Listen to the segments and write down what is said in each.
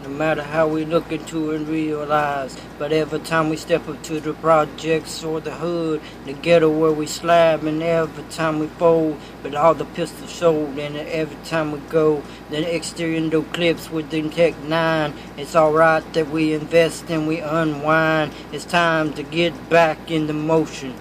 no matter how we look into and realize. But every time we step up to the projects or the hood, the ghetto where we slab, and every time we fold, but all the pistols sold, and every time we go, the exterior no clips with the Tech 9. It's alright that we invest and we unwind. It's time to get back into motion.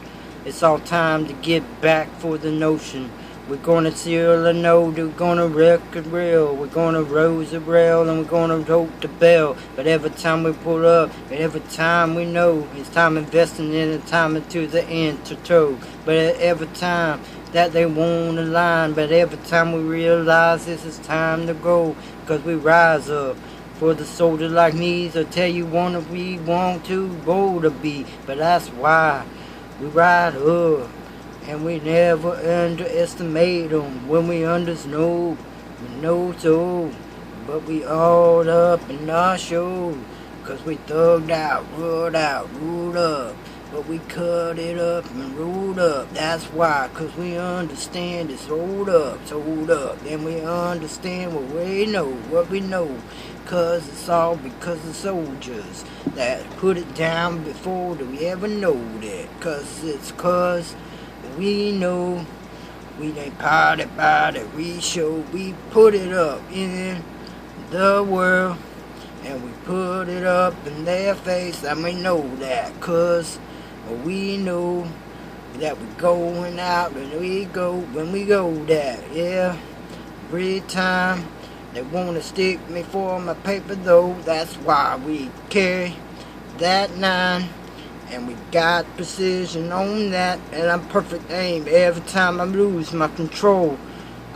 It's all time to get back for the notion. We're gonna seal a note, we're gonna wreck a rail, we're gonna rose a rail, and we're gonna tote the bell. But every time we pull up, and every time we know, it's time investing in the time into the end to toe. But every time that they want a line, but every time we realize this is time to go, cause we rise up. For the soldier like me, so tell you we want to go to be, but that's why we ride up. And we never underestimate them. When we undersnow, we know so. But we all up in our show. Cause we thugged out, ruled up. But we cut it up and rolled up. That's why, cause we understand it's hold up. And we understand what we know. Cause it's all because of soldiers that put it down before we ever know that. Cause we know we ain't party about it. We show we put it up in the world, and we put it up in their face, and we know that, cause we know that we going out when we go that, yeah. Every time they wanna stick me for my paper though, that's why we carry that 9. And we got precision on that, and I'm perfect aim every time I lose my control.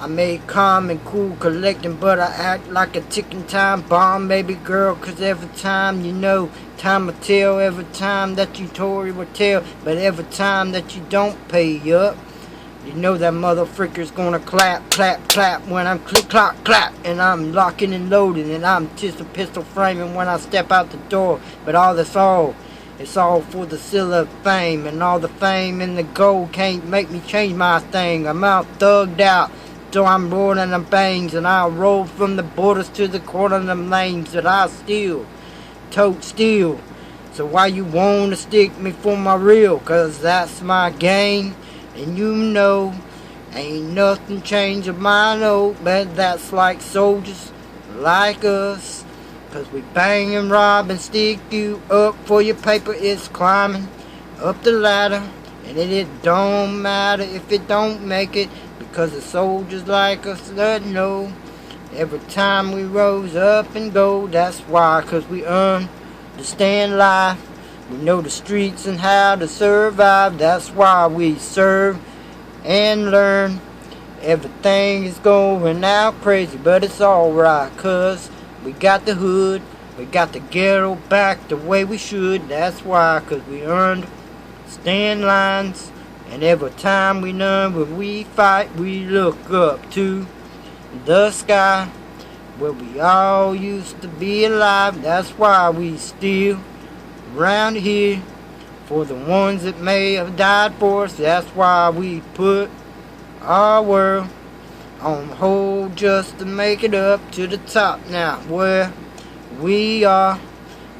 I may calm and cool collecting, but I act like a ticking time bomb, baby girl, cause every time you know, time will tell, every time that you Tory will tell, but every time that you don't pay up, you know that motherfucker's gonna clap, clap, clap when I'm click, clock, clap, and I'm locking and loading, and I'm just a pistol framing when I step out the door, but all that's all. It's all for the silver fame, and all the fame and the gold can't make me change my thing. I'm out thugged out, so I'm rolling them bangs, and I'll roll from the borders to the corner of them lanes that I steal, tote steal. So why you wanna stick me for my real? Cause that's my game, and you know, ain't nothing changed my note, but that's like soldiers like us. Cause we bang and rob and stick you up for your paper. It's climbing up the ladder, and it don't matter if it don't make it, because the soldiers like us that know every time we rose up and go. That's why, cause we understand life. We know the streets and how to survive. That's why we serve and learn. Everything is going out crazy, but it's alright, cause we got the hood, we got the ghetto back the way we should. That's why, cause we earned stand lines. And every time we learn, when we fight, we look up to the sky, where we all used to be alive. That's why we still around here, for the ones that may have died for us. That's why we put our world on hold just to make it up to the top now, where we are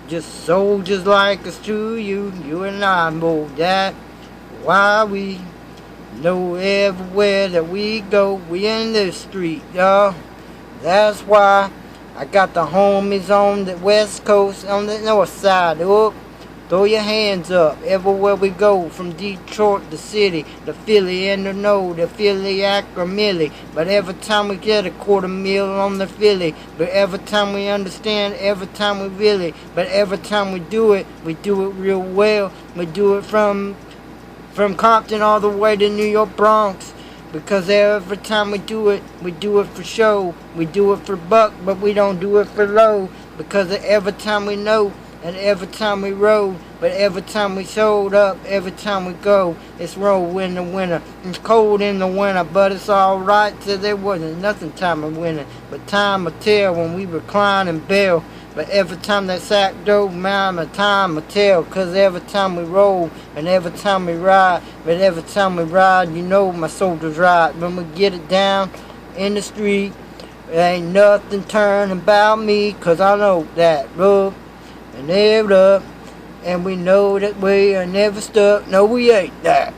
just soldiers like us to you and I know that. Why we know everywhere that we go, we in the street, y'all. That's why I got the homies on the west coast, on the north side. Up, throw your hands up everywhere we go, from Detroit, the city, the Philly, and the Philly, Akron, Millie. But every time we get a $250,000 on the Philly, but every time we understand, every time we really, but every time we do it real well. We do it from Compton all the way to New York Bronx. Because every time we do it for show. We do it for buck, but we don't do it for low. Because every time we know, and every time we roll, but every time we sold up, every time we go, it's roll in the winter. It's cold in the winter, but it's alright till there wasn't nothing time of winter. But time will tell when we recline and bail. But every time that sack dough, man, the time will tell. Cause every time we roll, and every time we ride, but every time we ride, you know my soldiers ride. When we get it down in the street, Ain't nothing turning about me, 'cause I know that rough and never up. And we know that we are never stuck. No, we ain't that.